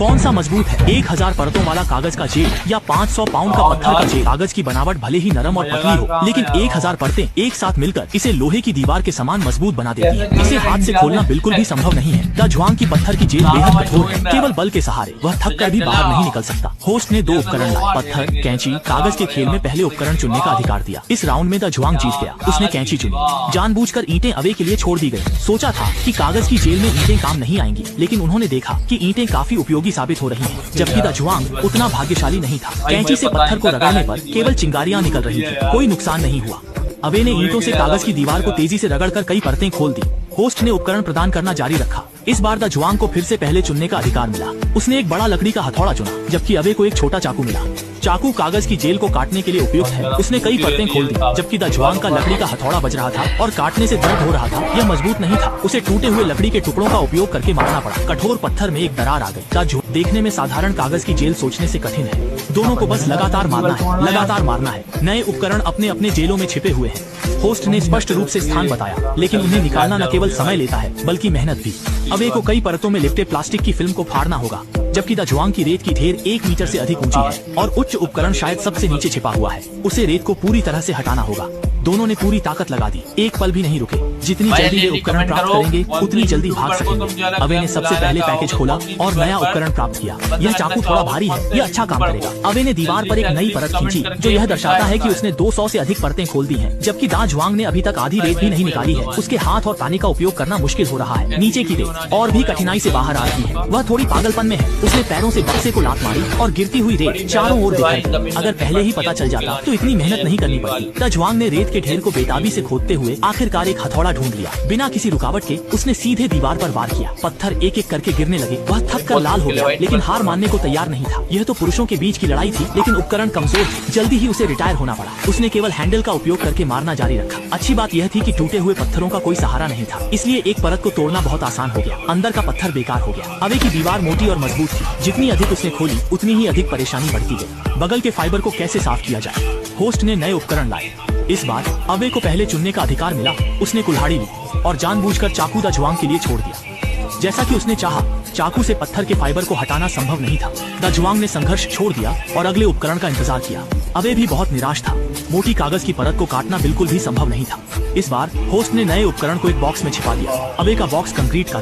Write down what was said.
कौन सा मजबूत है, 1000 परतों वाला कागज का जेल या 500 पाउंड का पत्थर का जेल? कागज की बनावट भले ही नरम और पतली हो, लेकिन 1000 परतें एक साथ मिलकर इसे लोहे की दीवार के समान मजबूत बना देती है। इसे हाथ से खोलना बिल्कुल भी संभव नहीं है। द जुआंग की पत्थर की जेल बेहद कठोर है, केवल बल के सहारे वह थक कर भी बाहर नहीं निकल सकता। होस्ट ने 2 उपकरण लाए, पत्थर, कैंची। कागज के खेल में पहले उपकरण चुनने का अधिकार दिया। इस राउंड में द जुआंग जीत गया। उसने कैंची चुनी। जानबूझकर ईंटें अवे के लिए छोड़ दी गयी। सोचा था कि कागज की जेल में ईंटें काम नहीं आएंगी, लेकिन उन्होंने देखा कि ईंटें काफी उपयोगी साबित हो रही हैं। जबकि द जुआंग उतना भाग्यशाली नहीं था। कैंची से पत्थर को रगड़ने पर केवल चिंगारियां निकल रही थी, कोई नुकसान नहीं हुआ। अवे ने ईंटों से कागज की दीवार को तेजी से रगड़कर कई परतें खोल दी। होस्ट ने उपकरण प्रदान करना जारी रखा। इस बार द जुआंग को फिर से पहले चुनने का अधिकार मिला। उसने एक बड़ा लकड़ी का हथौड़ा चुना, जबकि अवे को एक छोटा चाकू मिला। चाकू कागज की जेल को काटने के लिए उपयुक्त है। उसने कई परतें खोल दी, जबकि द जुआंग का लकड़ी का हथौड़ा बज रहा था और काटने से दर्द हो रहा था। यह मजबूत नहीं था। उसे टूटे हुए लकड़ी के टुकड़ों का उपयोग करके मारना पड़ा। कठोर पत्थर में एक दरार आ गई। द जुआंग देखने में साधारण कागज की जेल सोचने से कठिन है। दोनों को बस लगातार मारना है, लगातार मारना है। नए उपकरण अपने अपने जेलों में छिपे हुए हैं। होस्ट ने स्पष्ट रूप से स्थान बताया, लेकिन उन्हें निकालना न केवल समय लेता है बल्कि मेहनत भी। अवे को कई परतों में लिपटे प्लास्टिक की फिल्म को फाड़ना होगा, जबकि द जुआंग की रेत की ढेर 1 मीटर से अधिक ऊंची है और उच्च उपकरण शायद सबसे नीचे छिपा हुआ है। उसे रेत को पूरी तरह से हटाना होगा। दोनों ने पूरी ताकत लगा दी, एक पल भी नहीं रुके। जितनी जल्दी वे उपकरण प्राप्त करेंगे उतनी जल्दी भाग सकेंगे। अवे ने सबसे पहले पैकेज खोला और नया उपकरण प्राप्त किया। यह चाकू थोड़ा भारी है, यह अच्छा काम करेगा। अवे ने दीवार पर एक नई परत खींची, जो यह दर्शाता है कि उसने 200 से अधिक परतें खोल दी हैं, जबकि द जुआंग ने अभी तक आधी रेत भी नहीं निकाली है। उसके हाथ और ताने का उपयोग करना मुश्किल हो रहा है। नीचे की रेत और भी कठिनाई से बाहर आ रही है। वह थोड़ी पागलपन में है। उसने पैरों से बक्से को लात मारी और गिरती हुई रेत चारों ओर दिखाई। अगर पहले ही पता चल जाता तो इतनी मेहनत नहीं करनी पड़ती। द जुआंग ने रेत के ढेर को बेताबी से खोदते हुए आखिरकार एक हथौड़ा ढूंढ लिया। बिना किसी रुकावट के उसने सीधे दीवार पर वार किया। पत्थर एक एक करके गिरने लगे। वह थक कर लाल हो गया, लेकिन हार मानने को तैयार नहीं था। यह तो पुरुषों के बीच की लड़ाई थी, लेकिन उपकरण कमजोर थे। जल्दी ही उसे रिटायर होना पड़ा। उसने केवल हैंडल का उपयोग करके मारना जारी रखा। अच्छी बात यह थी कि टूटे हुए पत्थरों का कोई सहारा नहीं था, इसलिए एक परत को तोड़ना बहुत आसान हो गया। अंदर का पत्थर बेकार हो गया। अवे की दीवार मोटी और मजबूत थी। जितनी अधिक उसने खोली उतनी ही अधिक परेशानी बढ़ती गई। बगल के फाइबर को कैसे साफ किया जाए? होस्ट ने नए उपकरण लाए। इस बार अवे को पहले चुनने का अधिकार मिला। उसने कुल्हाड़ी ली और जानबूझकर चाकू द जुआंग के लिए छोड़ दिया। जैसा कि उसने चाहा, चाकू से पत्थर के फाइबर को हटाना संभव नहीं था। द जुआंग ने संघर्ष छोड़ दिया और अगले उपकरण का इंतजार किया। अवे भी बहुत निराश था। मोटी कागज की परत को काटना बिल्कुल भी संभव नहीं था। इस बार होस्ट ने नए उपकरण को एक बॉक्स में छिपा दिया। अवे का बॉक्स कंक्रीट का